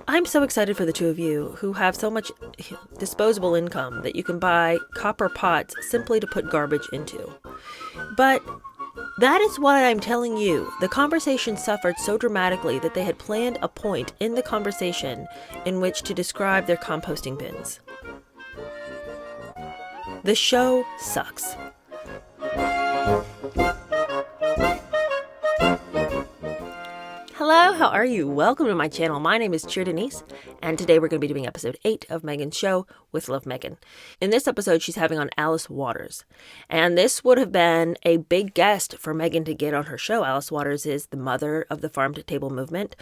I'm so excited for the two of you who have so much disposable income that you can buy copper pots simply to put garbage into. But that is why I'm telling you, the conversation suffered so dramatically that they had planned a point in the conversation in which to describe their composting bins. The show sucks. Hello, how are you? Welcome to my channel. My name is Cheer Denise, and today we're going to be doing episode 8 of Meghan's show with Love Meghan. In this episode, she's having on Alice Waters, and this would have been a big guest for Meghan to get on her show. Alice Waters is the mother of the farm-to-table movement.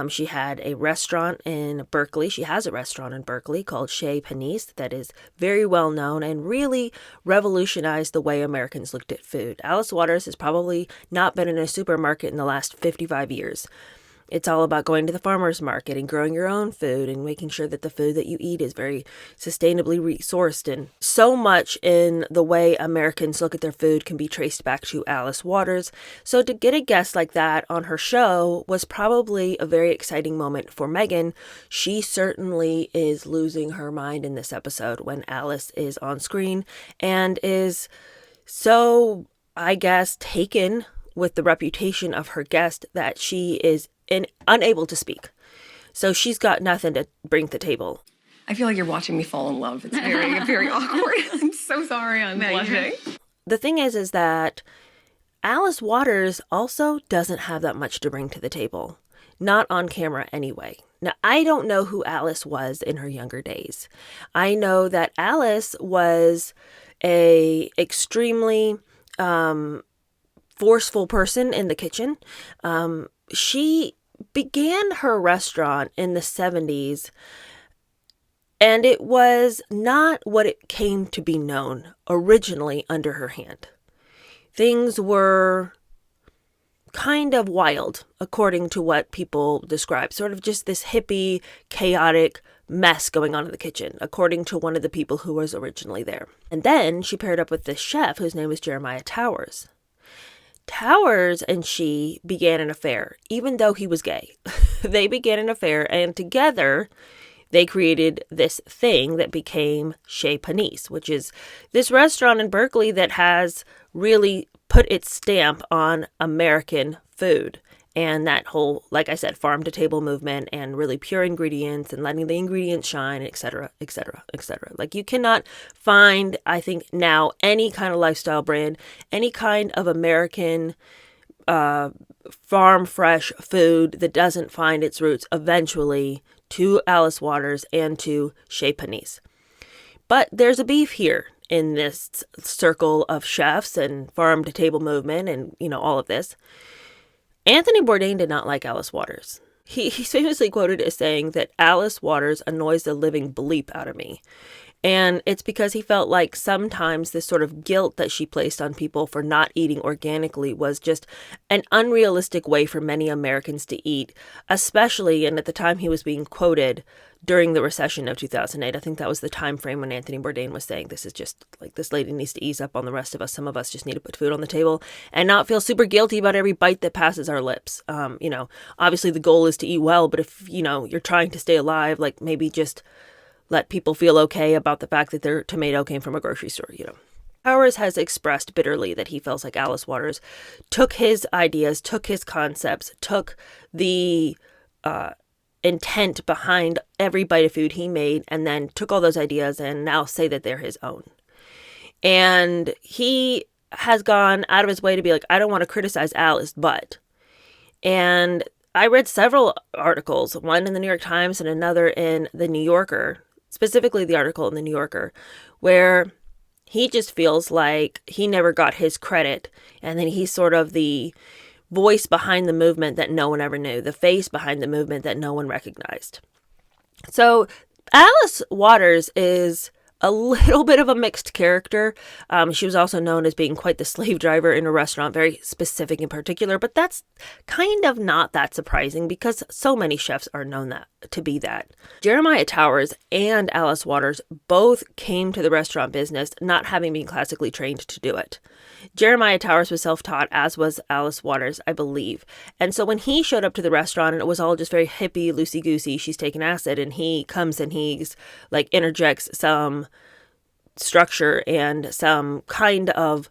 She had a restaurant in Berkeley. She has a restaurant in Berkeley called Chez Panisse that is very well known and really revolutionized the way Americans looked at food. Alice Waters has probably not been in a supermarket in the last 55 years. It's all about going to the farmer's market and growing your own food and making sure that the food that you eat is very sustainably resourced. And so much in the way Americans look at their food can be traced back to Alice Waters. So to get a guest like that on her show was probably a very exciting moment for Meghan. She certainly is losing her mind in this episode when Alice is on screen and is so, I guess, taken with the reputation of her guest that she is unable to speak. So she's got nothing to bring to the table. I feel like you're watching me fall in love. It's very, very awkward. I'm so sorry. I'm blushing. The thing is that Alice Waters also doesn't have that much to bring to the table. Not on camera anyway. Now, I don't know who Alice was in her younger days. I know that Alice was a extremely forceful person in the kitchen. She began her restaurant in the 70s, and it was not what it came to be known originally under her hand. Things were kind of wild, according to what people describe, sort of just this hippie, chaotic mess going on in the kitchen, according to one of the people who was originally there. And then she paired up with this chef whose name was Jeremiah Towers. Towers and she began an affair, even though he was gay. They began an affair, and together they created this thing that became Chez Panisse, which is this restaurant in Berkeley that has really put its stamp on American food. And that whole, like I said, farm-to-table movement and really pure ingredients and letting the ingredients shine, et cetera, et cetera, et cetera. Like you cannot find, I think now, any kind of lifestyle brand, any kind of American farm-fresh food that doesn't find its roots eventually to Alice Waters and to Chez Panisse. But there's a beef here in this circle of chefs and farm-to-table movement and, all of this. Anthony Bourdain did not like Alice Waters. He's famously quoted as saying that Alice Waters annoys the living bleep out of me. And it's because he felt like sometimes this sort of guilt that she placed on people for not eating organically was just an unrealistic way for many Americans to eat, especially, and at the time he was being quoted during the recession of 2008. I think that was the time frame when Anthony Bourdain was saying, this is just like, this lady needs to ease up on the rest of us. Some of us just need to put food on the table and not feel super guilty about every bite that passes our lips. Obviously the goal is to eat well, but if, you're trying to stay alive, like maybe just let people feel okay about the fact that their tomato came from a grocery store, Towers has expressed bitterly that he feels like Alice Waters took his ideas, took his concepts, took the intent behind every bite of food he made, and then took all those ideas and now say that they're his own. And he has gone out of his way to be like, I don't want to criticize Alice, but. And I read several articles, one in the New York Times and another in the New Yorker, specifically the article in the New Yorker, where he just feels like he never got his credit. And then he's sort of the voice behind the movement that no one ever knew, the face behind the movement that no one recognized. So Alice Waters is a little bit of a mixed character. She was also known as being quite the slave driver in a restaurant, very specific in particular, but that's kind of not that surprising because so many chefs are known to be that. Jeremiah Towers and Alice Waters both came to the restaurant business not having been classically trained to do it. Jeremiah Towers was self-taught, as was Alice Waters, I believe. And so when he showed up to the restaurant and it was all just very hippie, loosey-goosey, she's taking acid, and he comes and he's like interjects some structure and some kind of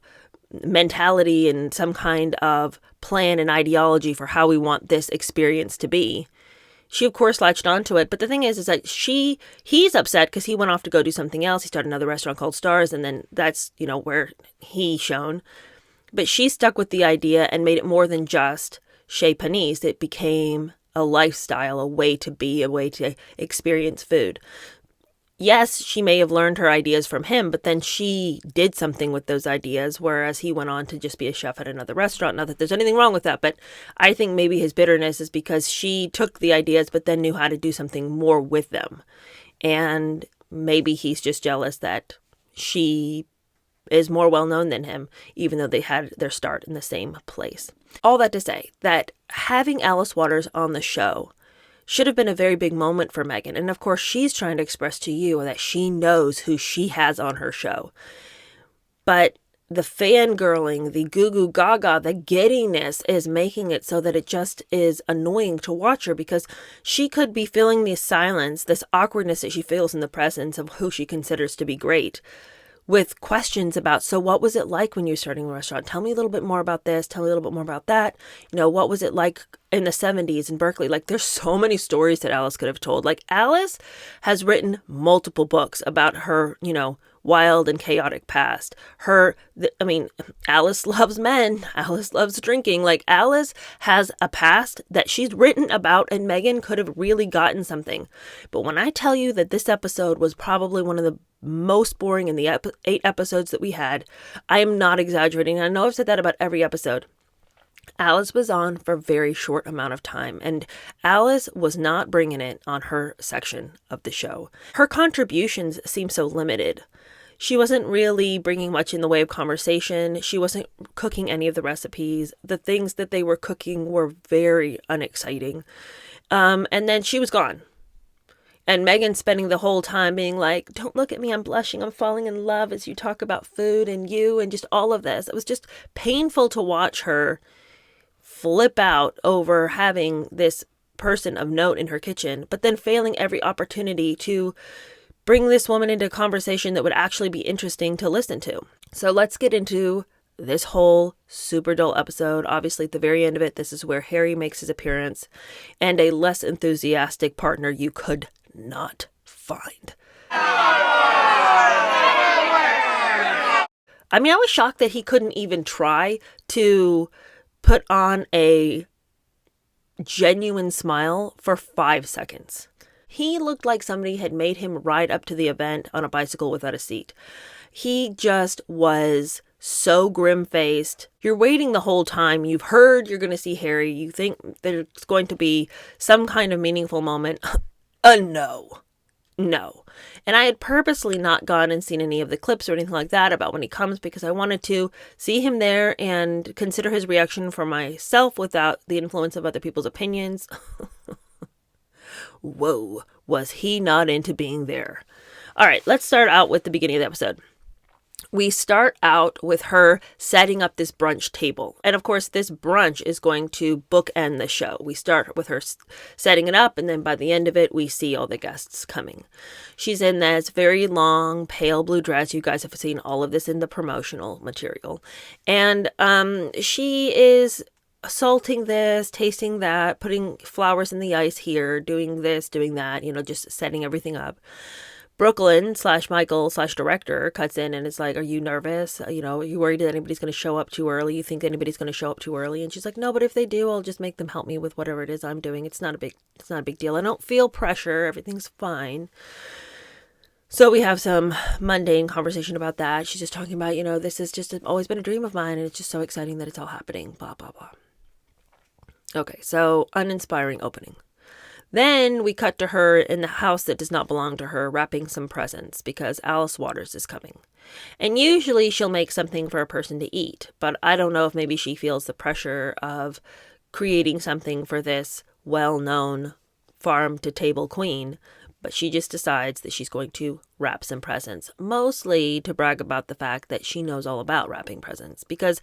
mentality and some kind of plan and ideology for how we want this experience to be. She, of course, latched onto it. But the thing is that he's upset because he went off to go do something else. He started another restaurant called Stars, and then that's, where he shone. But she stuck with the idea and made it more than just chez panisse. It became a lifestyle, a way to be, a way to experience food. Yes, she may have learned her ideas from him, but then she did something with those ideas, whereas he went on to just be a chef at another restaurant. Not that there's anything wrong with that, but I think maybe his bitterness is because she took the ideas, but then knew how to do something more with them. And maybe he's just jealous that she is more well-known than him, even though they had their start in the same place. All that to say that having Alice Waters on the show should have been a very big moment for Meghan. And of course, she's trying to express to you that she knows who she has on her show. But the fangirling, the goo-goo gaga, the giddiness is making it so that it just is annoying to watch her, because she could be feeling this silence, this awkwardness that she feels in the presence of who she considers to be great, with questions about, so what was it like when you were starting a restaurant? Tell me a little bit more about this. Tell me a little bit more about that. What was it like in the 70s in Berkeley? Like, there's so many stories that Alice could have told. Like, Alice has written multiple books about her, wild and chaotic past. Alice loves men. Alice loves drinking. Like, Alice has a past that she's written about, and Meghan could have really gotten something. But when I tell you that this episode was probably one of the most boring in the 8 episodes that we had, I am not exaggerating. I know I've said that about every episode. Alice was on for a very short amount of time, and Alice was not bringing it on her section of the show. Her contributions seem so limited. She wasn't really bringing much in the way of conversation. She wasn't cooking any of the recipes. The things that they were cooking were very unexciting. And then she was gone. And Meghan spending the whole time being like, don't look at me, I'm blushing, I'm falling in love as you talk about food and you and just all of this. It was just painful to watch her flip out over having this person of note in her kitchen, but then failing every opportunity to bring this woman into a conversation that would actually be interesting to listen to. So let's get into this whole super dull episode. Obviously, at the very end of it, this is where Harry makes his appearance, and a less enthusiastic partner you could not find. I was shocked that he couldn't even try to put on a genuine smile for 5 seconds. He looked like somebody had made him ride up to the event on a bicycle without a seat. He just was so grim-faced. You're waiting the whole time. You've heard you're going to see Harry. You think there's going to be some kind of meaningful moment. No. And I had purposely not gone and seen any of the clips or anything like that about when he comes, because I wanted to see him there and consider his reaction for myself without the influence of other people's opinions. Whoa, was he not into being there? All right, let's start out with the beginning of the episode. We start out with her setting up this brunch table. And of course, this brunch is going to bookend the show. We start with her setting it up, and then by the end of it, we see all the guests coming. She's in this very long, pale blue dress. You guys have seen all of this in the promotional material. And she is salting this, tasting that, putting flowers in the ice here, doing this, doing that, just setting everything up. Brooklyn / Michael / director cuts in and is like, are you nervous? Are you worried that anybody's going to show up too early? You think anybody's going to show up too early? And she's like, no, but if they do, I'll just make them help me with whatever it is I'm doing. It's not a big deal. I don't feel pressure. Everything's fine. So we have some mundane conversation about that. She's just talking about, this has just always been a dream of mine, and it's just so exciting that it's all happening, blah, blah, blah. Okay, so uninspiring opening. Then we cut to her in the house that does not belong to her, wrapping some presents because Alice Waters is coming. And usually she'll make something for a person to eat, but I don't know if maybe she feels the pressure of creating something for this well-known farm-to-table queen, but she just decides that she's going to wrap some presents, mostly to brag about the fact that she knows all about wrapping presents, because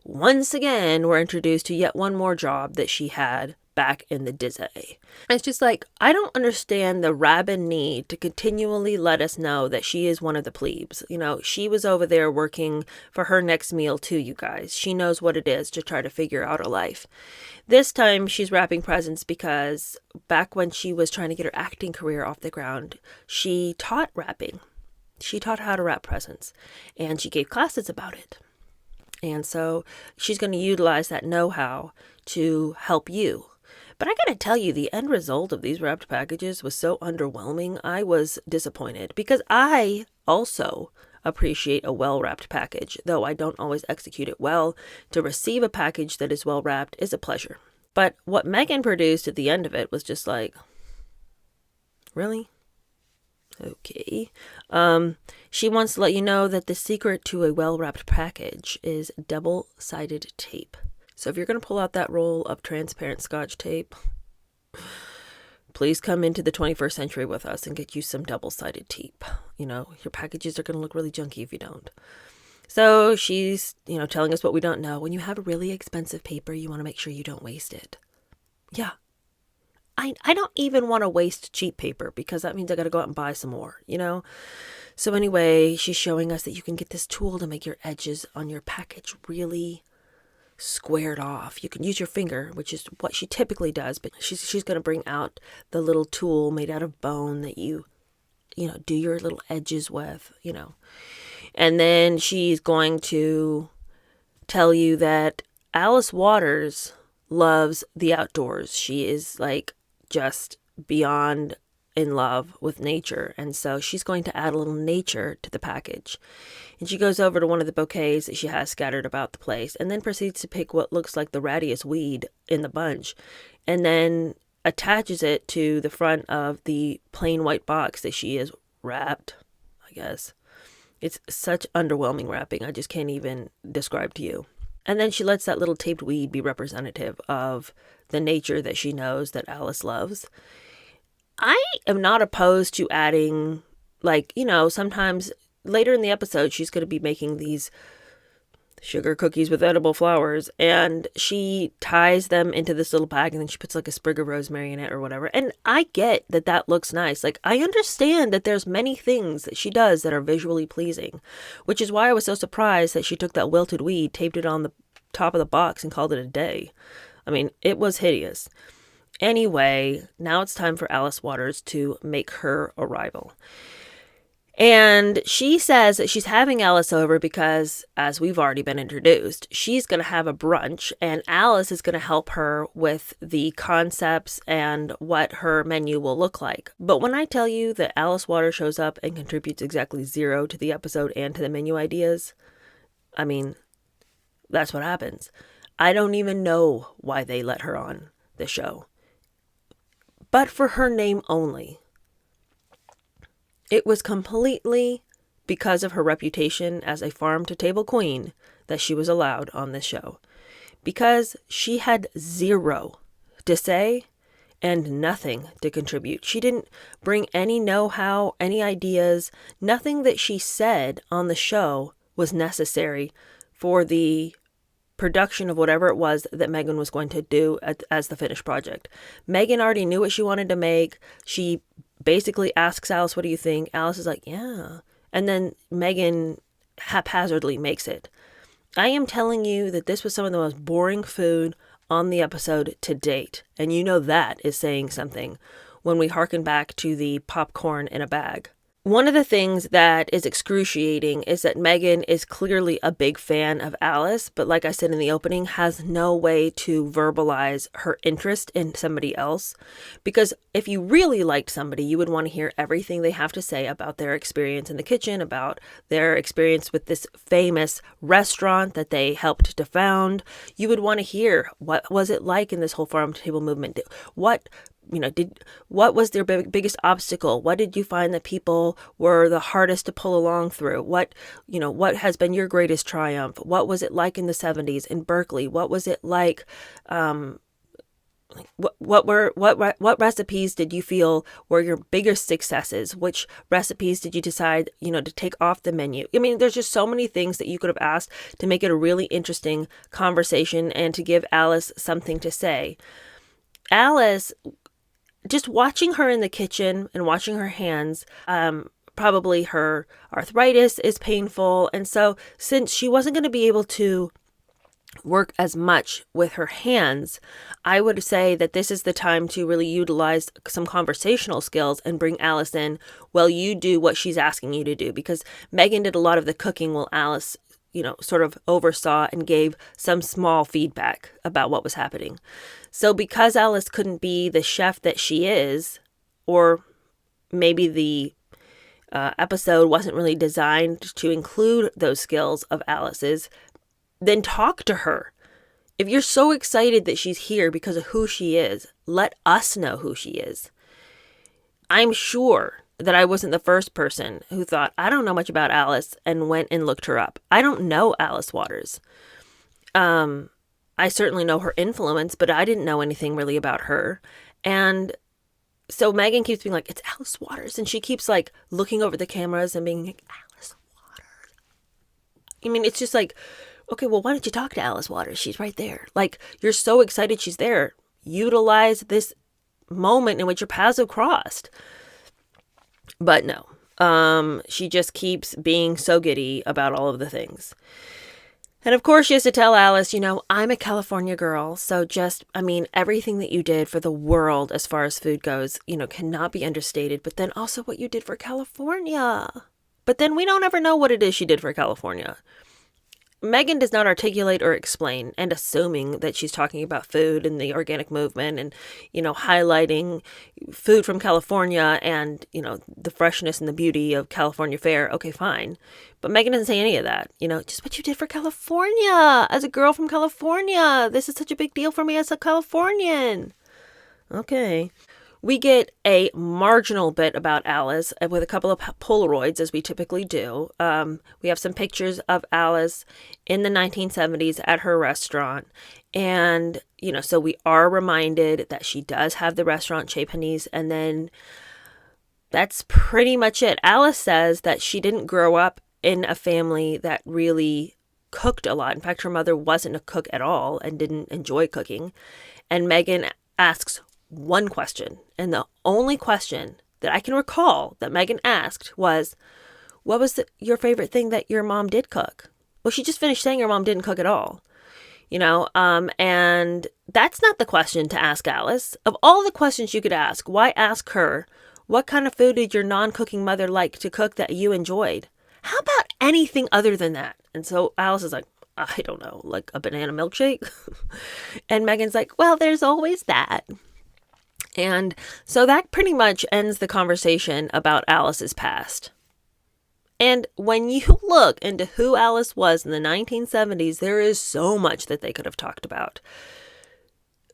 once again, we're introduced to yet one more job that she had back in the Disney. It's just like, I don't understand the rabid need to continually let us know that she is one of the plebes. You know, she was over there working for her next meal too, you guys. She knows what it is to try to figure out her life. This time she's wrapping presents because back when she was trying to get her acting career off the ground, she taught wrapping. She taught how to wrap presents, and she gave classes about it. And so she's going to utilize that know-how to help you. But I got to tell you, the end result of these wrapped packages was so underwhelming. I was disappointed because I also appreciate a well-wrapped package, though I don't always execute it well. To receive a package that is well-wrapped is a pleasure. But what Meghan produced at the end of it was just like, really? Okay. She wants to let you know that the secret to a well-wrapped package is double-sided tape. So if you're going to pull out that roll of transparent Scotch tape, please come into the 21st century with us and get you some double-sided tape. You know, your packages are going to look really junky if you don't. So she's, telling us what we don't know. When you have a really expensive paper, you want to make sure you don't waste it. Yeah. I don't even want to waste cheap paper because that means I got to go out and buy some more, So anyway, she's showing us that you can get this tool to make your edges on your package really squared off. You can use your finger, which is what she typically does, but she's going to bring out the little tool made out of bone that you do your little edges with, And then she's going to tell you that Alice Waters loves the outdoors. She is like just beyond in love with nature. And so she's going to add a little nature to the package. And she goes over to one of the bouquets that she has scattered about the place and then proceeds to pick what looks like the rattiest weed in the bunch and then attaches it to the front of the plain white box that she is wrapped, I guess. It's such underwhelming wrapping. I just can't even describe to you. And then she lets that little taped weed be representative of the nature that she knows that Alice loves. I am not opposed to adding, sometimes later in the episode, she's going to be making these sugar cookies with edible flowers, and she ties them into this little bag, and then she puts like a sprig of rosemary in it or whatever. And I get that that looks nice. Like, I understand that there's many things that she does that are visually pleasing, which is why I was so surprised that she took that wilted weed, taped it on the top of the box, and called it a day. I mean, it was hideous. Anyway, now it's time for Alice Waters to make her arrival. And she says that she's having Alice over because, as we've already been introduced, she's going to have a brunch and Alice is going to help her with the concepts and what her menu will look like. But when I tell you that Alice Waters shows up and contributes exactly 0 to the episode and to the menu ideas, I mean, that's what happens. I don't even know why they let her on the show. But for her name only. It was completely because of her reputation as a farm-to-table queen that she was allowed on this show. Because she had 0 to say and nothing to contribute. She didn't bring any know-how, any ideas. Nothing that she said on the show was necessary for the production of whatever it was that Meghan was going to do as the finished project. Meghan already knew what she wanted to make. She basically asks Alice, what do you think? Alice is like, yeah. And then Meghan haphazardly makes it. I am telling you that this was some of the most boring food on the episode to date. And you know that is saying something when we harken back to the popcorn in a bag. One of the things that is excruciating is that Meghan is clearly a big fan of Alice, but like I said in the opening, has no way to verbalize her interest in somebody else. Because if you really liked somebody, you would want to hear everything they have to say about their experience in the kitchen, about their experience with this famous restaurant that they helped to found. You would want to hear, what was it like in this whole farm-to-table movement? What was their biggest obstacle? What did you find that people were the hardest to pull along through? What has been your greatest triumph? What was it like in the 70s in Berkeley? What was it like? What recipes did you feel were your biggest successes? Which recipes did you decide, to take off the menu? I mean, there's just so many things that you could have asked to make it a really interesting conversation and to give Alice something to say. Alice, just watching her in the kitchen and watching her hands, probably her arthritis is painful. And so since she wasn't going to be able to work as much with her hands, I would say that this is the time to really utilize some conversational skills and bring Alice in while you do what she's asking you to do, because Meghan did a lot of the cooking while Alice, sort of oversaw and gave some small feedback about what was happening. So because Alice couldn't be the chef that she is, or maybe the episode wasn't really designed to include those skills of Alice's, then talk to her. If you're so excited that she's here because of who she is, let us know who she is. I'm sure that I wasn't the first person who thought, I don't know much about Alice, and went and looked her up. I don't know Alice Waters. I certainly know her influence, but I didn't know anything really about her. And so Meghan keeps being like, it's Alice Waters. And she keeps like looking over the cameras and being like, Alice Waters. I mean, it's just like, okay, well, why don't you talk to Alice Waters? She's right there. Like, you're so excited she's there. Utilize this moment in which your paths have crossed. But no, she just keeps being so giddy about all of the things. And of course, she has to tell Alice, I'm a California girl. So everything that you did for the world as far as food goes, cannot be understated. But then also what you did for California. But then we don't ever know what it is she did for California. Meghan does not articulate or explain, and assuming that she's talking about food and the organic movement and, highlighting food from California and, the freshness and the beauty of California fare. Okay, fine. But Meghan doesn't say any of that. Just what you did for California as a girl from California. This is such a big deal for me as a Californian. Okay. We get a marginal bit about Alice with a couple of Polaroids, as we typically do. We have some pictures of Alice in the 1970s at her restaurant. And, so we are reminded that she does have the restaurant Chez Panisse. And then that's pretty much it. Alice says that she didn't grow up in a family that really cooked a lot. In fact, her mother wasn't a cook at all and didn't enjoy cooking. And Meghan asks one question, and the only question that I can recall that Meghan asked was, what was your favorite thing that your mom did cook? Well, she just finished saying her mom didn't cook at all, and that's not the question to ask Alice. Of all the questions you could ask, why ask her, what kind of food did your non-cooking mother like to cook that you enjoyed? How about anything other than that? And so Alice is like, I don't know, like a banana milkshake? And Meghan's like, well, there's always that. And so that pretty much ends the conversation about Alice's past. And when you look into who Alice was in the 1970s, there is so much that they could have talked about.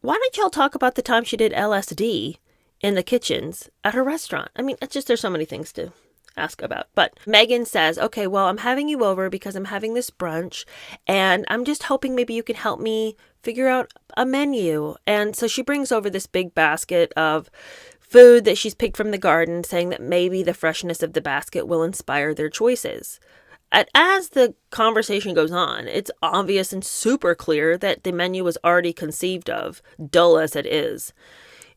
Why don't y'all talk about the time she did LSD in the kitchens at her restaurant? I mean, there's so many things to ask about. But Meghan says, okay, well, I'm having you over because I'm having this brunch and I'm just hoping maybe you can help me figure out a menu. And so she brings over this big basket of food that she's picked from the garden, saying that maybe the freshness of the basket will inspire their choices. As the conversation goes on, it's obvious and super clear that the menu was already conceived of, dull as it is.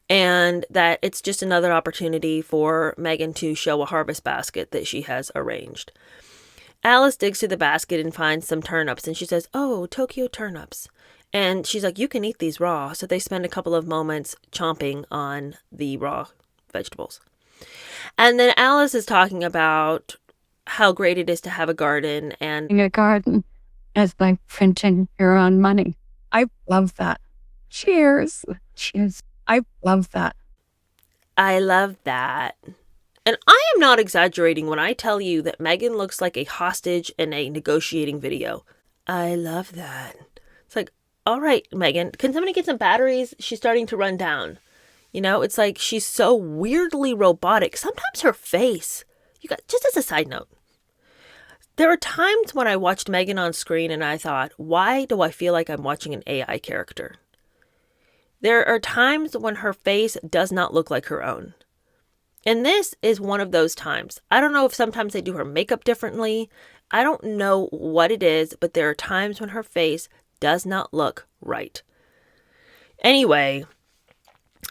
And that it's just another opportunity for Meghan to show a harvest basket that she has arranged. Alice digs through the basket and finds some turnips. And she says, oh, Tokyo turnips. And she's like, you can eat these raw. So they spend a couple of moments chomping on the raw vegetables. And then Alice is talking about how great it is to have a garden. And a garden is like printing your own money. I love that. Cheers. Cheers. I love that. I love that. And I am not exaggerating when I tell you that Meghan looks like a hostage in a negotiating video. I love that. It's like, all right, Meghan, can somebody get some batteries? She's starting to run down. It's like she's so weirdly robotic. Sometimes her face, just as a side note, there are times when I watched Meghan on screen and I thought, why do I feel like I'm watching an AI character? There are times when her face does not look like her own. And this is one of those times. I don't know if sometimes they do her makeup differently. I don't know what it is, but there are times when her face does not look right. Anyway,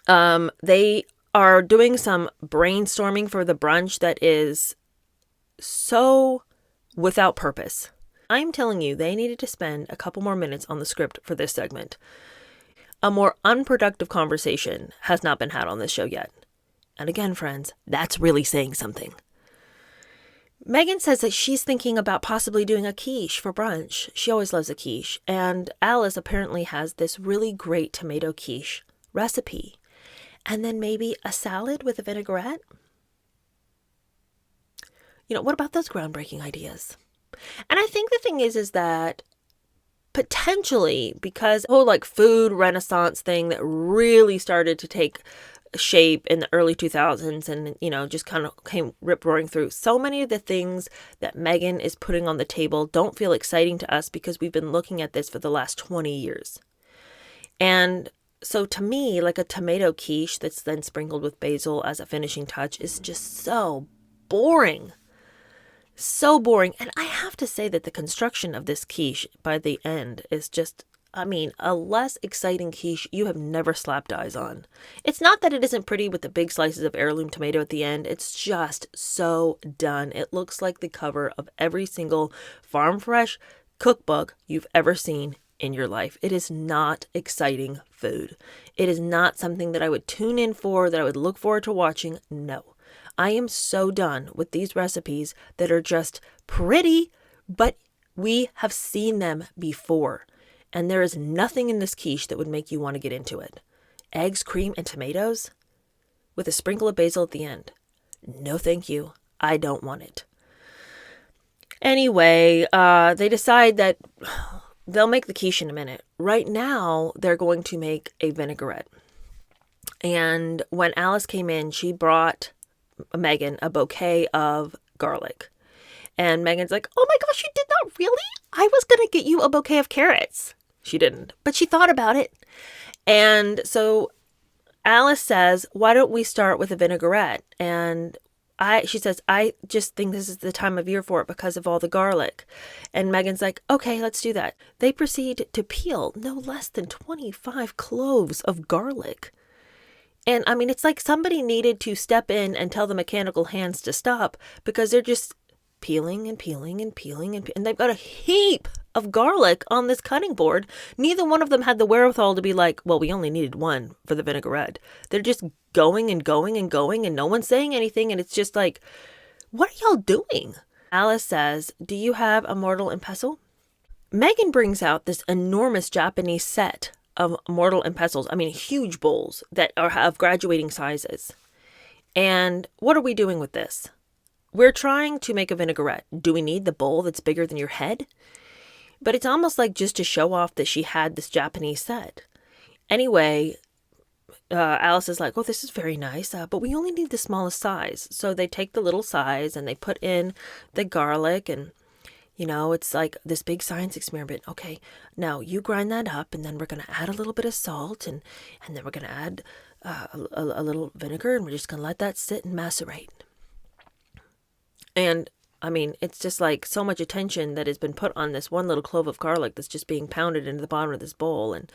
they are doing some brainstorming for the brunch that is so without purpose. I'm telling you, they needed to spend a couple more minutes on the script for this segment. A more unproductive conversation has not been had on this show yet. And again, friends, that's really saying something. Meghan says that she's thinking about possibly doing a quiche for brunch. She always loves a quiche. And Alice apparently has this really great tomato quiche recipe. And then maybe a salad with a vinaigrette. What about those groundbreaking ideas? And I think the thing is that potentially, because the whole food renaissance thing that really started to take shape in the early 2000s and, just kind of came rip-roaring through. So many of the things that Meghan is putting on the table don't feel exciting to us because we've been looking at this for the last 20 years. And so to me, a tomato quiche that's then sprinkled with basil as a finishing touch is just so boring. So boring. And I have to say that the construction of this quiche by the end is just, a less exciting quiche you have never slapped eyes on. It's not that it isn't pretty with the big slices of heirloom tomato at the end. It's just so done. It looks like the cover of every single farm fresh cookbook you've ever seen in your life. It is not exciting food. It is not something that I would tune in for, that I would look forward to watching. No. I am so done with these recipes that are just pretty, but we have seen them before. And there is nothing in this quiche that would make you want to get into it. Eggs, cream, and tomatoes with a sprinkle of basil at the end. No, thank you. I don't want it. Anyway, they decide that they'll make the quiche in a minute. Right now, they're going to make a vinaigrette. And when Alice came in, she brought Meghan a bouquet of garlic. And Meghan's like, oh my gosh, you did not really? I was going to get you a bouquet of carrots. She didn't, but she thought about it. And so Alice says, why don't we start with a vinaigrette? And she says, I just think this is the time of year for it because of all the garlic. And Meghan's like, okay, let's do that. They proceed to peel no less than 25 cloves of garlic. And it's like somebody needed to step in and tell the mechanical hands to stop because they're just peeling and peeling and peeling and they've got a heap of garlic on this cutting board. Neither one of them had the wherewithal to be like, well, we only needed one for the vinaigrette. They're just going and going and going and no one's saying anything. And it's just like, what are y'all doing? Alice says, do you have a mortar and pestle? Meghan brings out this enormous Japanese set of mortar and pestles. Huge bowls that are of graduating sizes. And what are we doing with this? We're trying to make a vinaigrette. Do we need the bowl that's bigger than your head? But it's almost like just to show off that she had this Japanese set. Anyway, Alice is like, oh, this is very nice, but we only need the smallest size. So they take the little size and they put in the garlic and, it's like this big science experiment. Okay, now you grind that up and then we're going to add a little bit of salt and then we're going to add a little vinegar and we're just going to let that sit and macerate. And it's just like so much attention that has been put on this one little clove of garlic that's just being pounded into the bottom of this bowl. And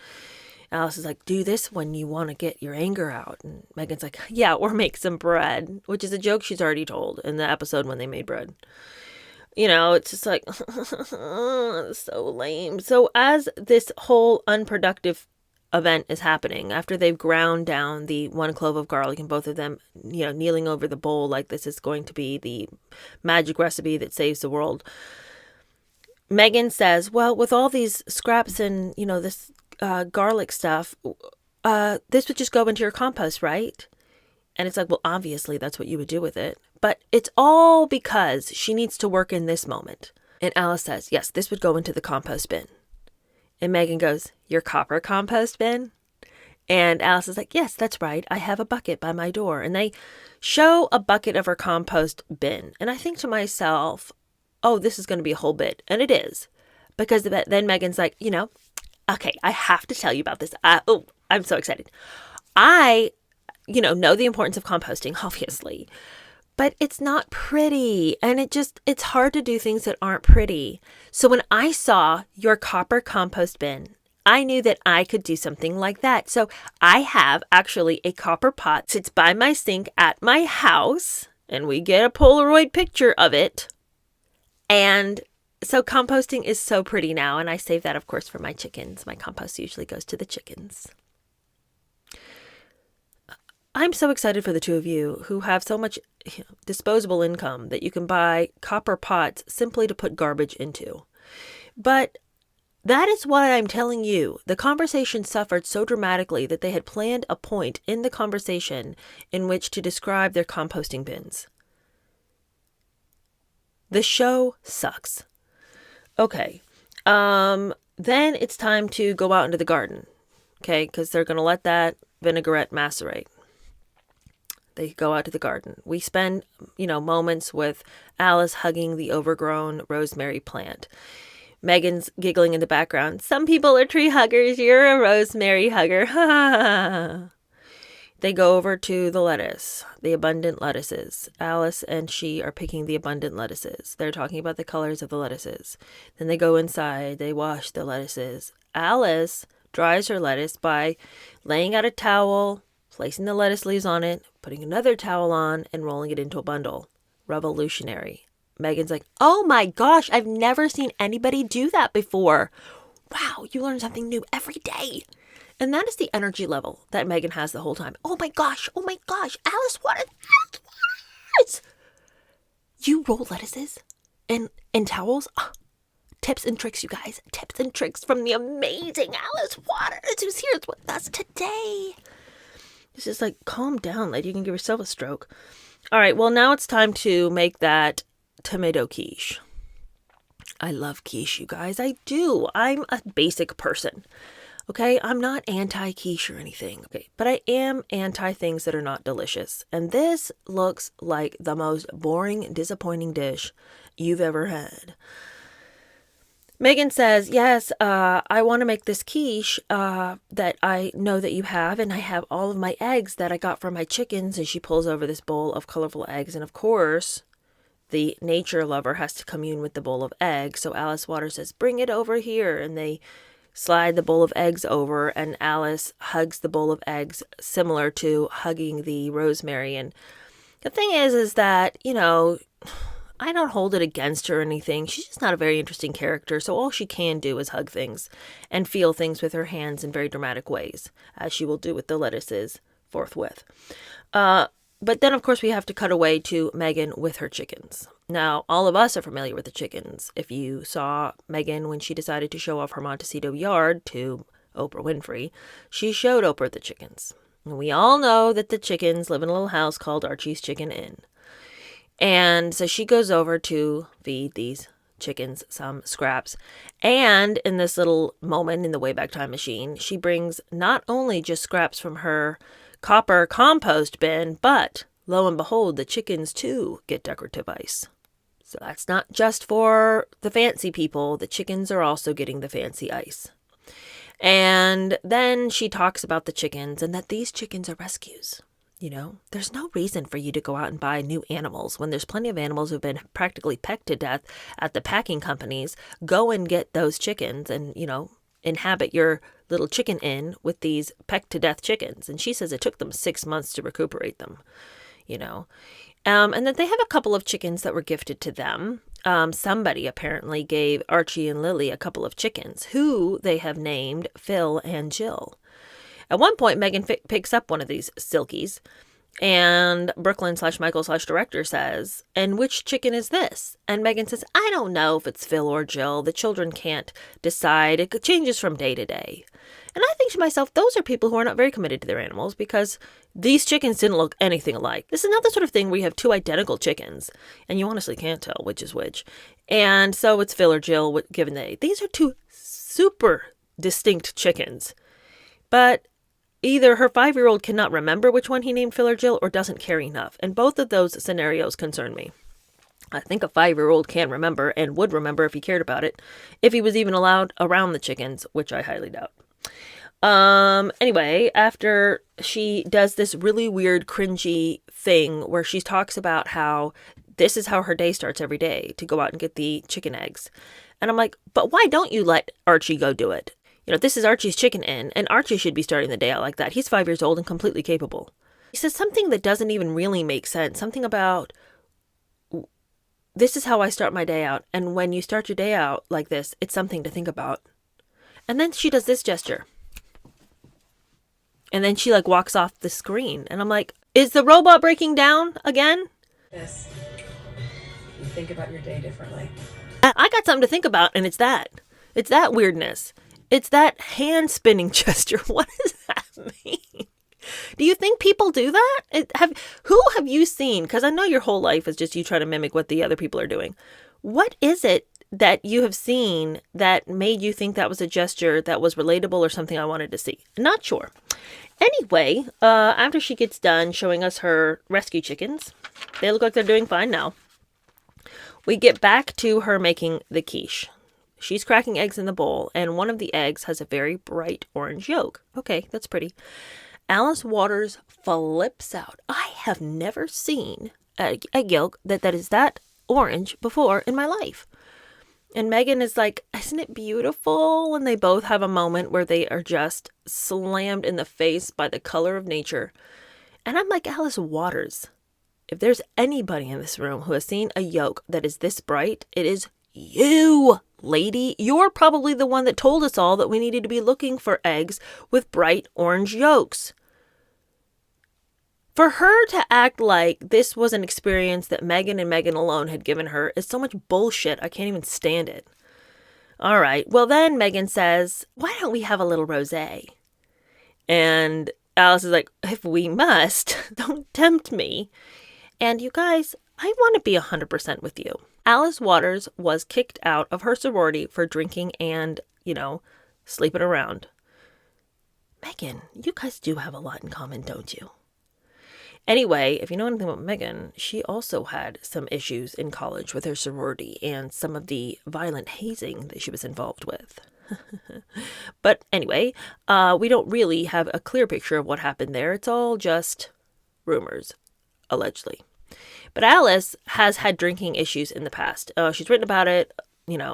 Alice is like, do this when you want to get your anger out. And Meghan's like, yeah, or make some bread, which is a joke she's already told in the episode when they made bread. It's just like, so lame. So as this whole unproductive event is happening, after they've ground down the one clove of garlic and both of them, kneeling over the bowl like this is going to be the magic recipe that saves the world, Meghan says, well, with all these scraps and, this garlic stuff, this would just go into your compost, right? And it's like, well, obviously that's what you would do with it. But it's all because she needs to work in this moment. And Alice says, yes, this would go into the compost bin. And Meghan goes, your copper compost bin? And Alice is like, yes, that's right. I have a bucket by my door. And they show a bucket of her compost bin. And I think to myself, oh, this is going to be a whole bit. And it is. Because then Meghan's like, okay, I have to tell you about this. I I'm so excited. I, know the importance of composting, obviously, but it's not pretty. And it's hard to do things that aren't pretty. So when I saw your copper compost bin, I knew that I could do something like that. So I have actually a copper pot sits by my sink at my house, and we get a Polaroid picture of it. And so composting is so pretty now. And I save that, of course, for my chickens. My compost usually goes to the chickens. I'm so excited for the two of you who have so much disposable income that you can buy copper pots simply to put garbage into. But that is why I'm telling you, the conversation suffered so dramatically that they had planned a point in the conversation in which to describe their composting bins. The show sucks. Okay. Then it's time to go out into the garden. Okay, because they're going to let that vinaigrette macerate. They go out to the garden. We spend, moments with Alice hugging the overgrown rosemary plant. Meghan's giggling in the background. Some people are tree huggers. You're a rosemary hugger. They go over to the lettuce, the abundant lettuces. Alice and she are picking the abundant lettuces. They're talking about the colors of the lettuces. Then they go inside. They wash the lettuces. Alice dries her lettuce by laying out a towel, placing the lettuce leaves on it, putting another towel on, and rolling it into a bundle. Revolutionary. Meghan's like, oh my gosh, I've never seen anybody do that before. Wow, you learn something new every day. And that is the energy level that Meghan has the whole time. Oh my gosh, Alice, what is? You roll lettuces in towels? Oh, tips and tricks, you guys. Tips and tricks from the amazing Alice Waters, who's here with us today. It's just like, calm down, lady. You can give yourself a stroke. All right, well, now it's time to make that tomato quiche. I love quiche, you guys. I do. I'm a basic person. Okay, I'm not anti-quiche or anything. Okay, but I am anti things that are not delicious. And this looks like the most boring, disappointing dish you've ever had. Meghan says, yes, I want to make this quiche that I know that you have, and I have all of my eggs that I got from my chickens, and she pulls over this bowl of colorful eggs, and of course, the nature lover has to commune with the bowl of eggs, so Alice Waters says, bring it over here, and they slide the bowl of eggs over, and Alice hugs the bowl of eggs, similar to hugging the rosemary, and the thing is that, I don't hold it against her or anything. She's just not a very interesting character, so all she can do is hug things and feel things with her hands in very dramatic ways, as she will do with the lettuces forthwith. But then, of course, we have to cut away to Meghan with her chickens. Now, all of us are familiar with the chickens. If you saw Meghan when she decided to show off her Montecito yard to Oprah Winfrey, she showed Oprah the chickens. And we all know that the chickens live in a little house called Archie's Chicken Inn. And so she goes over to feed these chickens some scraps. And in this little moment in the Wayback Time machine, she brings not only just scraps from her copper compost bin, but lo and behold, the chickens too get decorative ice. So that's not just for the fancy people. The chickens are also getting the fancy ice. And then she talks about the chickens and that these chickens are rescues. There's no reason for you to go out and buy new animals when there's plenty of animals who've been practically pecked to death at the packing companies. Go and get those chickens and, inhabit your little chicken inn with these pecked to death chickens. And she says it took them 6 months to recuperate them, and that they have a couple of chickens that were gifted to them. Somebody apparently gave Archie and Lily a couple of chickens who they have named Phil and Jill. At one point, Meghan picks up one of these silkies, and Brooklyn/Michael/director says, and which chicken is this? And Meghan says, I don't know if it's Phil or Jill. The children can't decide. It changes from day to day. And I think to myself, those are people who are not very committed to their animals because these chickens didn't look anything alike. This is another sort of thing where you have two identical chickens, and you honestly can't tell which is which. And so it's Phil or Jill, given these are two super distinct chickens. But either her 5-year-old cannot remember which one he named Phil or Jill or doesn't care enough. And both of those scenarios concern me. I think a 5-year-old can remember and would remember if he cared about it, if he was even allowed around the chickens, which I highly doubt. Anyway, after she does this really weird, cringy thing where she talks about how this is how her day starts every day, to go out and get the chicken eggs. And I'm like, but why don't you let Archie go do it? You know, this is Archie's chicken inn, and Archie should be starting the day out like that. He's 5 years old and completely capable. He says something that doesn't even really make sense. Something about, this is how I start my day out. And when you start your day out like this, it's something to think about. And then she does this gesture. And then she like walks off the screen. And I'm like, is the robot breaking down again? Yes. You think about your day differently. I got something to think about, and it's that. It's that weirdness. It's that hand spinning gesture. What does that mean? Do you think people do that? Who have you seen? Because I know your whole life is just you trying to mimic what the other people are doing. What is it that you have seen that made you think that was a gesture that was relatable or something I wanted to see? Not sure. Anyway, after she gets done showing us her rescue chickens, they look like they're doing fine now. We get back to her making the quiche. She's cracking eggs in the bowl, and one of the eggs has a very bright orange yolk. Okay, that's pretty. Alice Waters flips out. I have never seen an egg yolk that is that orange before in my life. And Meghan is like, isn't it beautiful? And they both have a moment where they are just slammed in the face by the color of nature. And I'm like, Alice Waters, if there's anybody in this room who has seen a yolk that is this bright, it is you, lady. You're probably the one that told us all that we needed to be looking for eggs with bright orange yolks. For her to act like this was an experience that Meghan and Meghan alone had given her is so much bullshit. I can't even stand it. All right. Well, then Meghan says, why don't we have a little rosé? And Alice is like, if we must, don't tempt me. And you guys, I want to be 100% with you. Alice Waters was kicked out of her sorority for drinking and, sleeping around. Meghan, you guys do have a lot in common, don't you? Anyway, if you know anything about Meghan, she also had some issues in college with her sorority and some of the violent hazing that she was involved with. But anyway, we don't really have a clear picture of what happened there. It's all just rumors, allegedly. But Alice has had drinking issues in the past. She's written about it.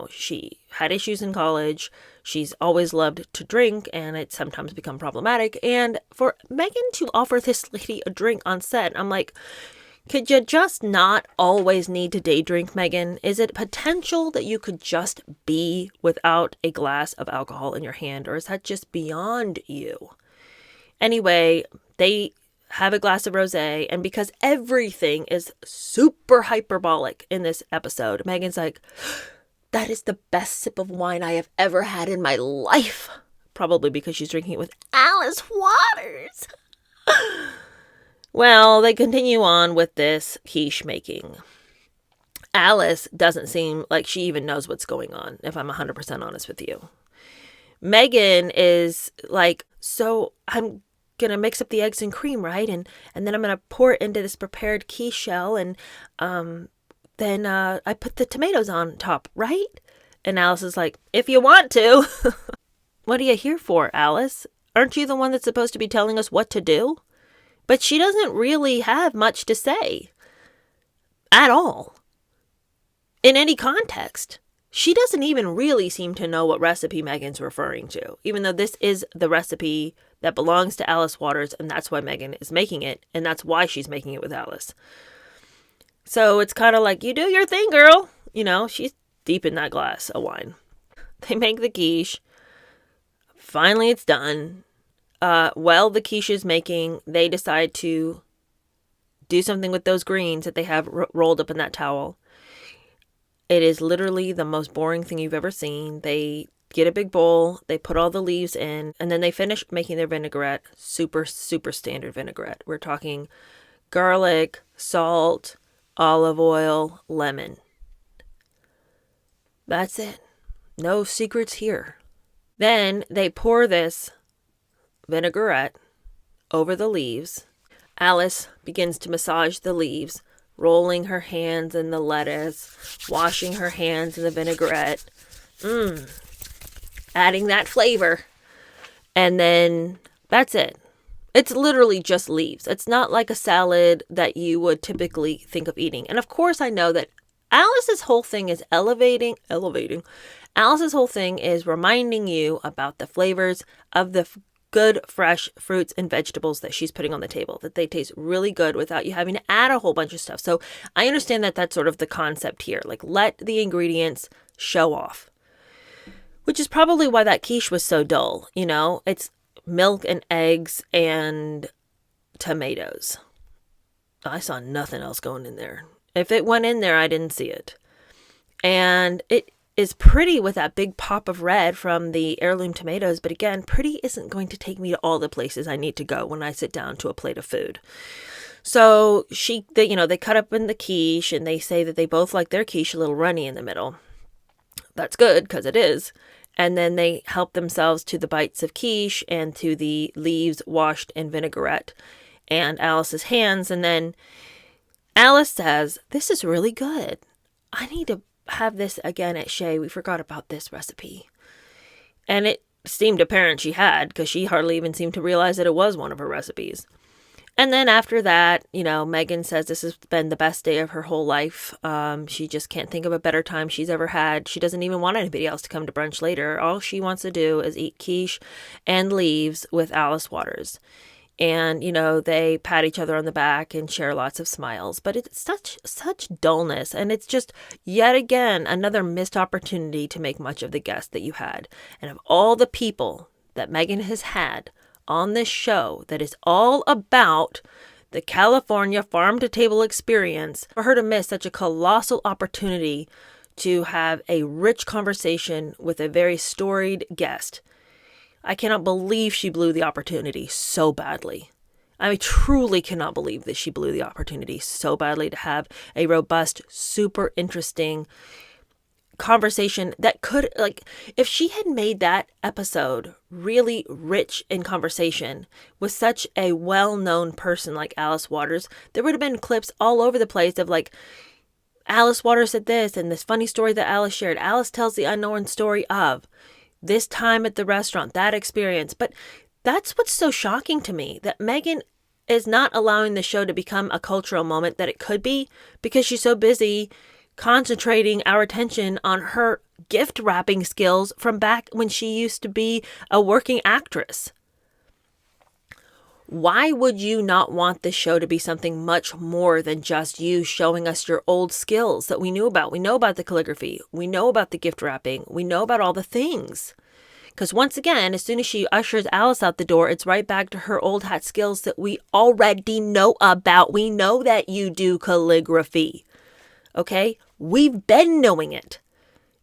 She had issues in college. She's always loved to drink, and it's sometimes become problematic. And for Meghan to offer this lady a drink on set, I'm like, could you just not always need to day drink, Meghan? Is it potential that you could just be without a glass of alcohol in your hand, or is that just beyond you? Anyway, they have a glass of rosé, and because everything is super hyperbolic in this episode, Meghan's like, that is the best sip of wine I have ever had in my life. Probably because she's drinking it with Alice Waters. Well, they continue on with this quiche making. Alice doesn't seem like she even knows what's going on, if I'm 100% honest with you. Meghan is like, so I'm going to mix up the eggs and cream, right? And then I'm going to pour it into this prepared quiche shell, and then I put the tomatoes on top, right? And Alice is like, if you want to. What are you here for, Alice? Aren't you the one that's supposed to be telling us what to do? But she doesn't really have much to say. At all. In any context. She doesn't even really seem to know what recipe Meghan's referring to, even though this is the recipe that belongs to Alice Waters, and that's why Meghan is making it, and that's why she's making it with Alice. So it's kind of like, you do your thing, girl. She's deep in that glass of wine. They make the quiche. Finally, it's done. While the quiche is making, they decide to do something with those greens that they have rolled up in that towel. It is literally the most boring thing you've ever seen. They get a big bowl, they put all the leaves in, and then they finish making their vinaigrette. Super, super standard vinaigrette. We're talking garlic, salt, olive oil, lemon. That's it. No secrets here. Then they pour this vinaigrette over the leaves. Alice begins to massage the leaves, rolling her hands in the lettuce, washing her hands in the vinaigrette. Adding that flavor. And then that's it. It's literally just leaves. It's not like a salad that you would typically think of eating. And of course, I know that Alice's whole thing is elevating. Alice's whole thing is reminding you about the flavors of the good, fresh fruits and vegetables that she's putting on the table, that they taste really good without you having to add a whole bunch of stuff. So I understand that that's sort of the concept here. Like, let the ingredients show off, which is probably why that quiche was so dull. You know, it's milk and eggs and tomatoes. I saw nothing else going in there. If it went in there, I didn't see it. And it is pretty with that big pop of red from the heirloom tomatoes. But again, pretty isn't going to take me to all the places I need to go when I sit down to a plate of food. So they cut up in the quiche, and they say that they both like their quiche a little runny in the middle. That's good, because it is. And then they help themselves to the bites of quiche and to the leaves washed in vinaigrette and Alice's hands. And then Alice says, "This is really good. I need to have this again at Shea. We forgot about this recipe." And it seemed apparent she had, because she hardly even seemed to realize that it was one of her recipes. And then after that, Meghan says this has been the best day of her whole life. She just can't think of a better time she's ever had. She doesn't even want anybody else to come to brunch later. All she wants to do is eat quiche and leaves with Alice Waters. And, they pat each other on the back and share lots of smiles. But it's such dullness. And it's just, yet again, another missed opportunity to make much of the guest that you had. And of all the people that Meghan has had on this show that is all about the California farm-to-table experience, for her to miss such a colossal opportunity to have a rich conversation with a very storied guest, I cannot believe she blew the opportunity so badly. I truly cannot believe that she blew the opportunity so badly to have a robust, super interesting conversation that could, if she had made that episode really rich in conversation with such a well-known person like Alice Waters, there would have been clips all over the place of Alice Waters said this, and this funny story that Alice shared. Alice tells the unknown story of this time at the restaurant, that experience. But that's what's so shocking to me, that Meghan is not allowing the show to become a cultural moment that it could be, because she's so busy concentrating our attention on her gift wrapping skills from back when she used to be a working actress. Why would you not want this show to be something much more than just you showing us your old skills that we knew about? We know about the calligraphy. We know about the gift wrapping. We know about all the things. Because once again, as soon as she ushers Alice out the door, it's right back to her old hat skills that we already know about. We know that you do calligraphy. Okay? We've been knowing it.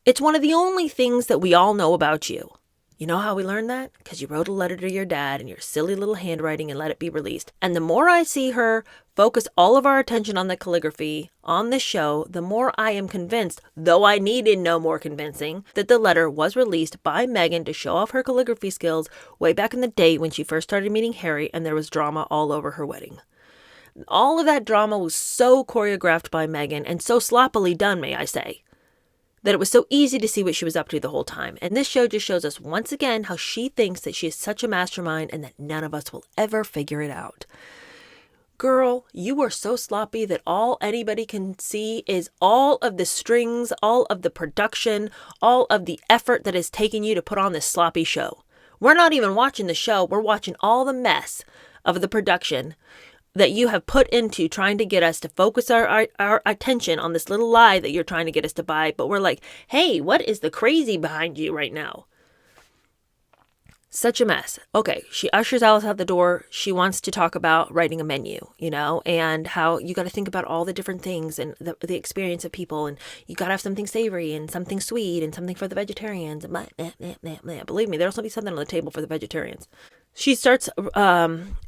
It's one of the only things that we all know about you. You know how we learned that? Because you wrote a letter to your dad in your silly little handwriting and let it be released. And the more I see her focus all of our attention on the calligraphy on this show, the more I am convinced, though I needed no more convincing, that the letter was released by Meghan to show off her calligraphy skills way back in the day when she first started meeting Harry and there was drama all over her wedding. All of that drama was so choreographed by Meghan and so sloppily done, may I say, that it was so easy to see what she was up to the whole time. And this show just shows us once again how she thinks that she is such a mastermind and that none of us will ever figure it out. Girl, you are so sloppy that all anybody can see is all of the strings, all of the production, all of the effort that is taking you to put on this sloppy show. We're not even watching the show. We're watching all the mess of the production that you have put into trying to get us to focus our attention on this little lie that you're trying to get us to buy. But we're like, hey, what is the crazy behind you right now? Such a mess. Okay, she ushers Alice out the door. She wants to talk about writing a menu, and how you got to think about all the different things and the experience of people. And you got to have something savory and something sweet and something for the vegetarians. Believe me, there'll be something on the table for the vegetarians. She starts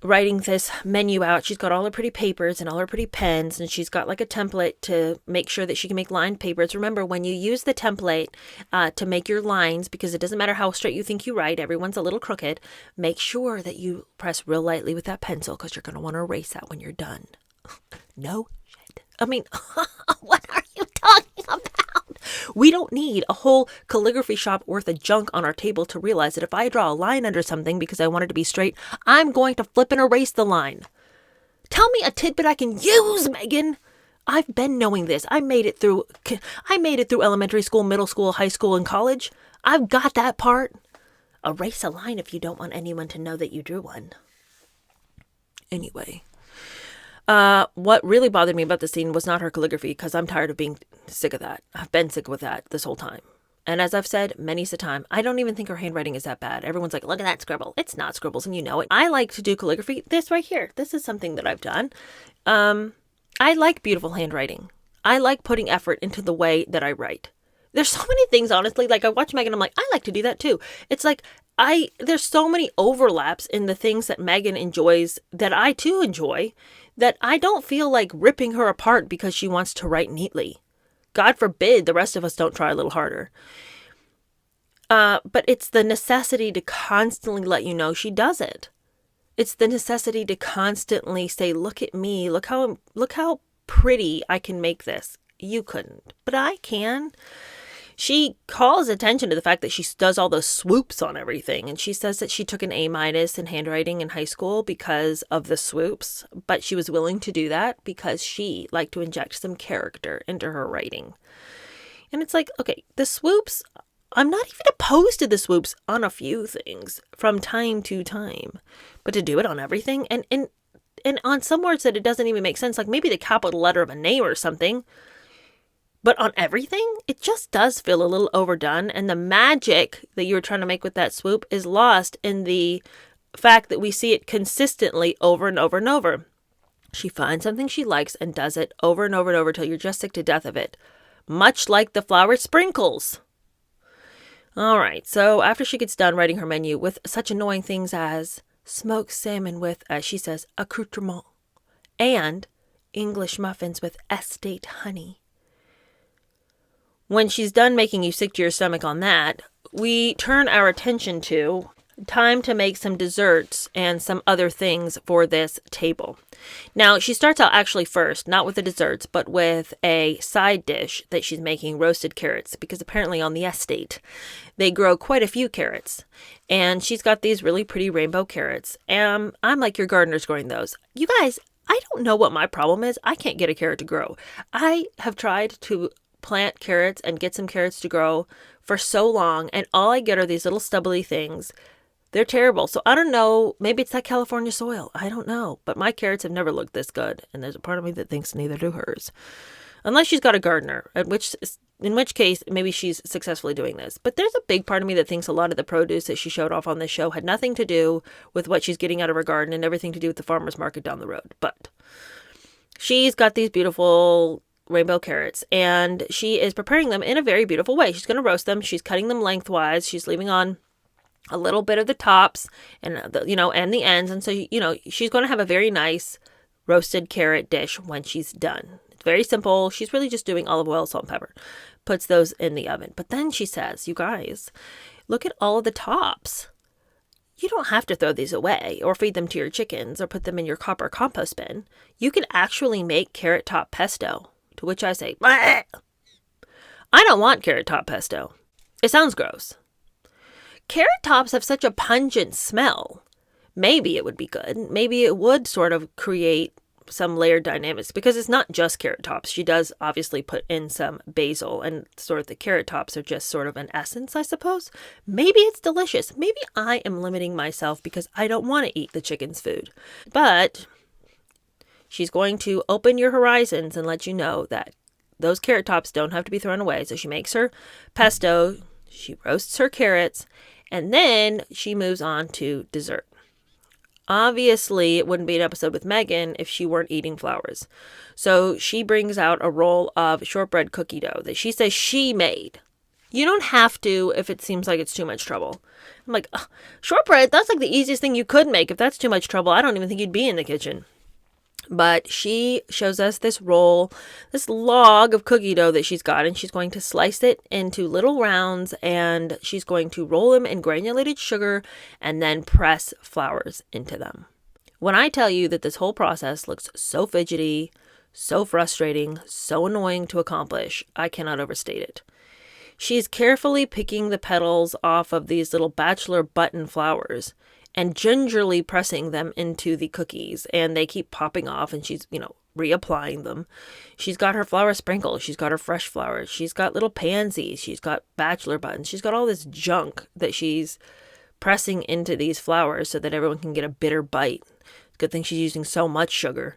writing this menu out. She's got all her pretty papers and all her pretty pens, and she's got a template to make sure that she can make lined papers. Remember, when you use the template to make your lines, because it doesn't matter how straight you think you write, everyone's a little crooked, make sure that you press real lightly with that pencil, because you're going to want to erase that when you're done. No shit. I mean, what are you talking about? We don't need a whole calligraphy shop worth of junk on our table to realize that if I draw a line under something because I want it to be straight, I'm going to flip and erase the line. Tell me a tidbit I can use, Meghan. I've been knowing this. I made it through elementary school, middle school, high school, and college. I've got that part. Erase a line if you don't want anyone to know that you drew one. Anyway, what really bothered me about the scene was not her calligraphy, because I'm tired of being sick of that. I've been sick with that this whole time. And as I've said many a time, I don't even think her handwriting is that bad. Everyone's like, look at that scribble. It's not scribbles, and you know it. I like to do calligraphy. This right here. This is something that I've done. I like beautiful handwriting. I like putting effort into the way that I write. There's so many things, honestly, like I watch Meghan, I'm like, I like to do that too. It's like, there's so many overlaps in the things that Meghan enjoys that I too enjoy, that I don't feel like ripping her apart because she wants to write neatly. God forbid the rest of us don't try a little harder. But it's the necessity to constantly let you know she does it. It's the necessity to constantly say, look at me, look how pretty I can make this. You couldn't, but I can. She calls attention to the fact that she does all those swoops on everything. And she says that she took an A- in handwriting in high school because of the swoops. But she was willing to do that because she liked to inject some character into her writing. And it's like, okay, the swoops, I'm not even opposed to the swoops on a few things from time to time. But to do it on everything and on some words that it doesn't even make sense, like maybe the capital letter of a name or something. But on everything, it just does feel a little overdone. And the magic that you were trying to make with that swoop is lost in the fact that we see it consistently over and over and over. She finds something she likes and does it over and over and over till you're just sick to death of it. Much like the flower sprinkles. All right, so after she gets done writing her menu with such annoying things as smoked salmon with, as she says, accoutrement, and English muffins with estate honey. When she's done making you sick to your stomach on that, we turn our attention to time to make some desserts and some other things for this table. Now, she starts out actually first, not with the desserts, but with a side dish that she's making, roasted carrots, because apparently on the estate, they grow quite a few carrots. And she's got these really pretty rainbow carrots. And I'm like, your gardener's growing those. You guys, I don't know what my problem is. I can't get a carrot to grow. I have tried to plant carrots and get some carrots to grow for so long, and all I get are these little stubbly things. They're terrible. So I don't know, maybe it's that California soil. I don't know, but my carrots have never looked this good, and there's a part of me that thinks neither do hers. Unless she's got a gardener, in which case maybe she's successfully doing this. But there's a big part of me that thinks a lot of the produce that she showed off on this show had nothing to do with what she's getting out of her garden and everything to do with the farmer's market down the road. But she's got these beautiful rainbow carrots, and she is preparing them in a very beautiful way. She's going to roast them. She's cutting them lengthwise. She's leaving on a little bit of the tops and and the ends. And so, she's going to have a very nice roasted carrot dish when she's done. It's very simple. She's really just doing olive oil, salt, and pepper. Puts those in the oven. But then she says, you guys, look at all of the tops. You don't have to throw these away or feed them to your chickens or put them in your copper compost bin. You can actually make carrot top pesto. To which I say, bleh! I don't want carrot top pesto. It sounds gross. Carrot tops have such a pungent smell. Maybe it would be good. Maybe it would sort of create some layered dynamics, because it's not just carrot tops. She does obviously put in some basil, and sort of the carrot tops are just sort of an essence, I suppose. Maybe it's delicious. Maybe I am limiting myself because I don't want to eat the chicken's food. But she's going to open your horizons and let you know that those carrot tops don't have to be thrown away. So she makes her pesto, she roasts her carrots, and then she moves on to dessert. Obviously, it wouldn't be an episode with Meghan if she weren't eating flowers. So she brings out a roll of shortbread cookie dough that she says she made. You don't have to if it seems like it's too much trouble. I'm like, shortbread, that's like the easiest thing you could make. If that's too much trouble, I don't even think you'd be in the kitchen. But she shows us this roll, this log of cookie dough that she's got, and she's going to slice it into little rounds, and she's going to roll them in granulated sugar and then press flowers into them. When I tell you that this whole process looks so fidgety, so frustrating, so annoying to accomplish, I cannot overstate it. She's carefully picking the petals off of these little bachelor button flowers and gingerly pressing them into the cookies, and they keep popping off, and she's, reapplying them. She's got her flower sprinkles. She's got her fresh flowers. She's got little pansies. She's got bachelor buttons. She's got all this junk that she's pressing into these flowers so that everyone can get a bitter bite. Good thing she's using so much sugar.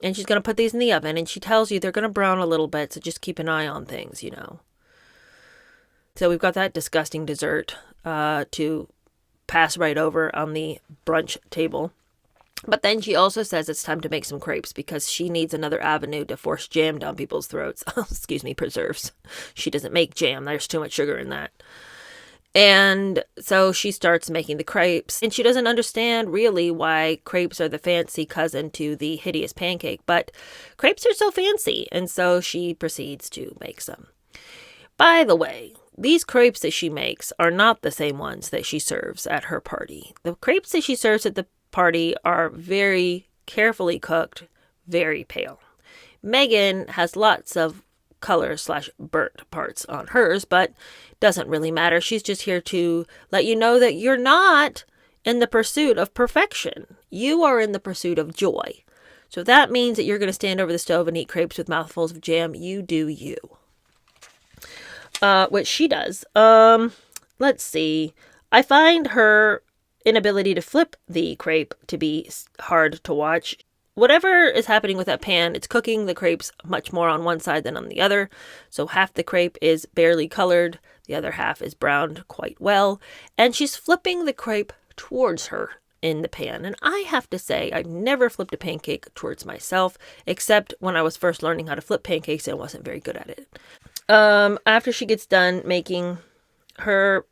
And she's going to put these in the oven, and she tells you they're going to brown a little bit, so just keep an eye on things, So we've got that disgusting dessert to pass right over on the brunch table. But then she also says it's time to make some crepes because she needs another avenue to force jam down people's throats. Excuse me, preserves. She doesn't make jam. There's too much sugar in that. And so she starts making the crepes, and she doesn't understand really why crepes are the fancy cousin to the hideous pancake, but crepes are so fancy, and so she proceeds to make some. By the way, these crepes that she makes are not the same ones that she serves at her party. The crepes that she serves at the party are very carefully cooked, very pale. Meghan has lots of color/burnt parts on hers, but doesn't really matter. She's just here to let you know that you're not in the pursuit of perfection. You are in the pursuit of joy. So if that means that you're going to stand over the stove and eat crepes with mouthfuls of jam, you do you. Which she does. Let's see. I find her inability to flip the crepe to be hard to watch. Whatever is happening with that pan, it's cooking the crepes much more on one side than on the other. So half the crepe is barely colored. The other half is browned quite well. And she's flipping the crepe towards her in the pan. And I have to say, I've never flipped a pancake towards myself, except when I was first learning how to flip pancakes and I wasn't very good at it. After she gets done making her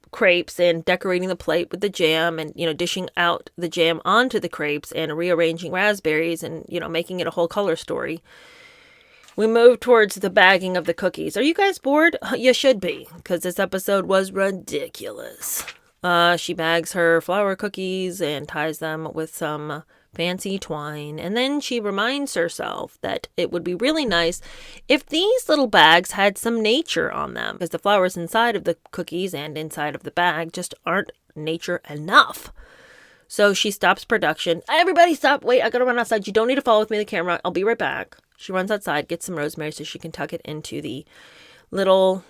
crepes and decorating the plate with the jam and, dishing out the jam onto the crepes and rearranging raspberries and, making it a whole color story, we move towards the bagging of the cookies. Are you guys bored? You should be, because this episode was ridiculous. She bags her flour cookies and ties them with some fancy twine, and then she reminds herself that it would be really nice if these little bags had some nature on them, because the flowers inside of the cookies and inside of the bag just aren't nature enough. So she stops production. Everybody stop. Wait, I gotta run outside. You don't need to follow with me the camera. I'll be right back. She runs outside, gets some rosemary so she can tuck it into the little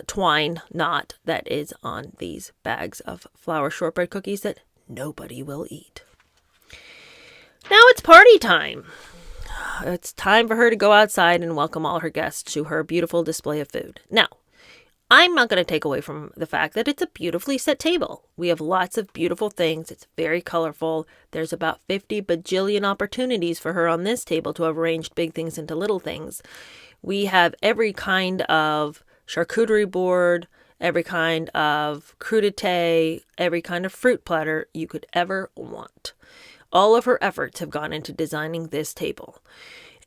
twine knot that is on these bags of flour shortbread cookies that nobody will eat. Now it's party time. It's time for her to go outside and welcome all her guests to her beautiful display of food. Now, I'm not going to take away from the fact that it's a beautifully set table. We have lots of beautiful things. It's very colorful. There's about 50 bajillion opportunities for her on this table to have arranged big things into little things. We have every kind of charcuterie board, every kind of crudité, every kind of fruit platter you could ever want. All of her efforts have gone into designing this table.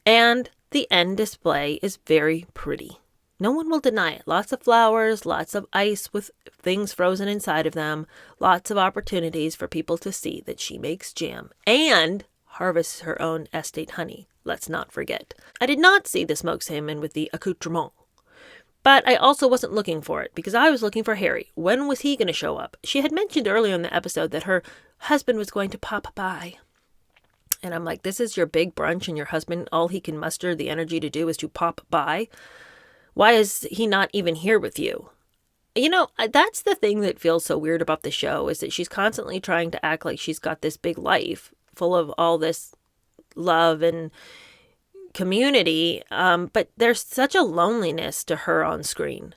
And the end display is very pretty. No one will deny it. Lots of flowers, lots of ice with things frozen inside of them, lots of opportunities for people to see that she makes jam and harvests her own estate honey. Let's not forget. I did not see the smoked salmon with the accoutrement. But I also wasn't looking for it because I was looking for Harry. When was he going to show up? She had mentioned earlier in the episode that her husband was going to pop by. And I'm like, this is your big brunch and your husband, all he can muster the energy to do is to pop by? Why is he not even here with you? That's the thing that feels so weird about the show is that she's constantly trying to act like she's got this big life full of all this love and community, but there's such a loneliness to her on screen.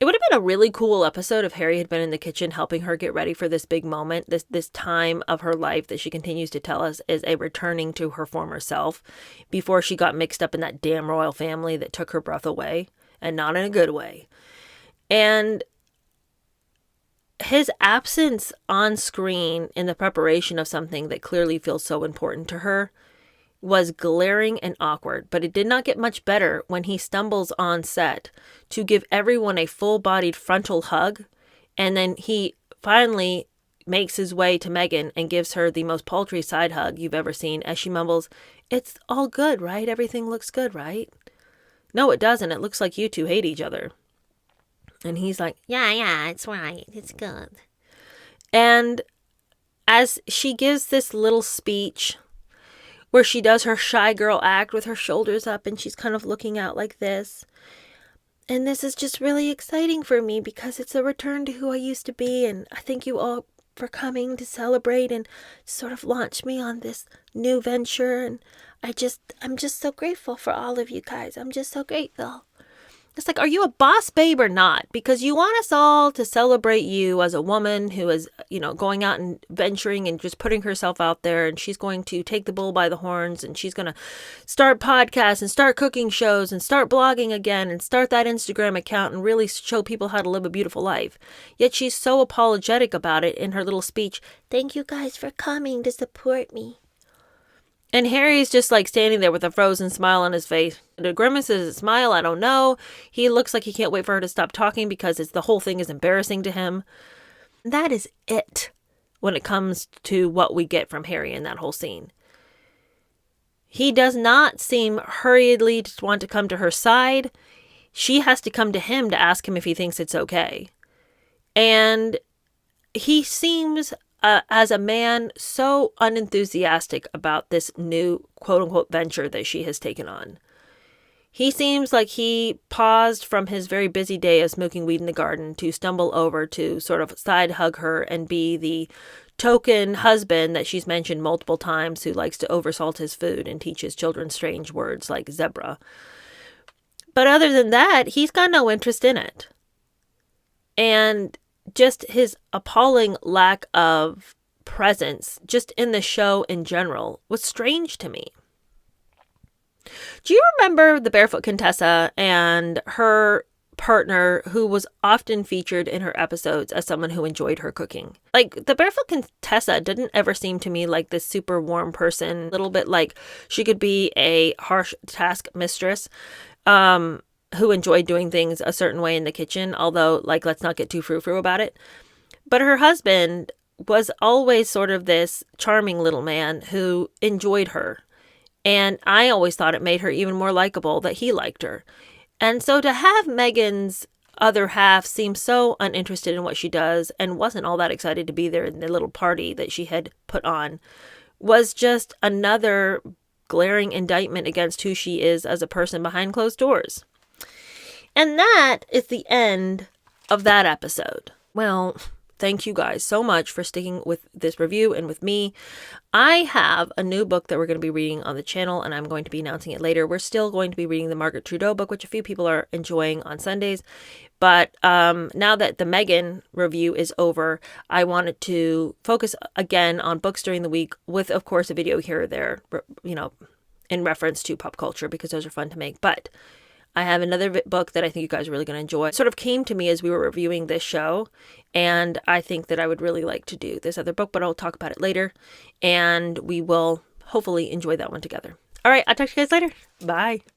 It would have been a really cool episode if Harry had been in the kitchen helping her get ready for this big moment, this time of her life that she continues to tell us is a returning to her former self before she got mixed up in that damn royal family that took her breath away, and not in a good way. And his absence on screen in the preparation of something that clearly feels so important to her was glaring and awkward, but it did not get much better when he stumbles on set to give everyone a full-bodied frontal hug, and then he finally makes his way to Meghan and gives her the most paltry side hug you've ever seen as she mumbles, "It's all good, right? Everything looks good, right?" no, it doesn't. It looks like you two hate each other. And he's like, yeah, it's right. It's good. And as she gives this little speech where she does her shy girl act with her shoulders up and she's kind of looking out like this. And this is just really exciting for me because it's a return to who I used to be. And I thank you all for coming to celebrate and sort of launch me on this new venture. And I'm just so grateful for all of you guys. I'm just so grateful. It's like, are you a boss babe or not? Because you want us all to celebrate you as a woman who is, going out and venturing and just putting herself out there. And she's going to take the bull by the horns and she's going to start podcasts and start cooking shows and start blogging again and start that Instagram account and really show people how to live a beautiful life. Yet she's so apologetic about it in her little speech. Thank you guys for coming to support me. And Harry's just like standing there with a frozen smile on his face. The grimace is a smile, I don't know. He looks like he can't wait for her to stop talking because the whole thing is embarrassing to him. That is it when it comes to what we get from Harry in that whole scene. He does not seem hurriedly to want to come to her side. She has to come to him to ask him if he thinks it's okay. And he seems as a man, so unenthusiastic about this new quote-unquote venture that she has taken on. He seems like he paused from his very busy day of smoking weed in the garden to stumble over to sort of side hug her and be the token husband that she's mentioned multiple times who likes to oversalt his food and teach his children strange words like zebra. But other than that, he's got no interest in it. And just his appalling lack of presence just in the show in general was strange to me. Do you remember the Barefoot Contessa and her partner who was often featured in her episodes as someone who enjoyed her cooking? Like, the Barefoot Contessa didn't ever seem to me like this super warm person, a little bit like she could be a harsh task mistress, who enjoyed doing things a certain way in the kitchen, although, let's not get too frou-frou about it. But her husband was always sort of this charming little man who enjoyed her. And I always thought it made her even more likable that he liked her. And so to have Meghan's other half seem so uninterested in what she does and wasn't all that excited to be there in the little party that she had put on was just another glaring indictment against who she is as a person behind closed doors. And that is the end of that episode. Well, thank you guys so much for sticking with this review and with me. I have a new book that we're going to be reading on the channel, and I'm going to be announcing it later. We're still going to be reading the Margaret Trudeau book, which a few people are enjoying on Sundays. But now that the Meghan review is over, I wanted to focus again on books during the week with, of course, a video here or there, in reference to pop culture, because those are fun to make. But I have another book that I think you guys are really going to enjoy. It sort of came to me as we were reviewing this show, and I think that I would really like to do this other book, but I'll talk about it later, and we will hopefully enjoy that one together. All right, I'll talk to you guys later. Bye.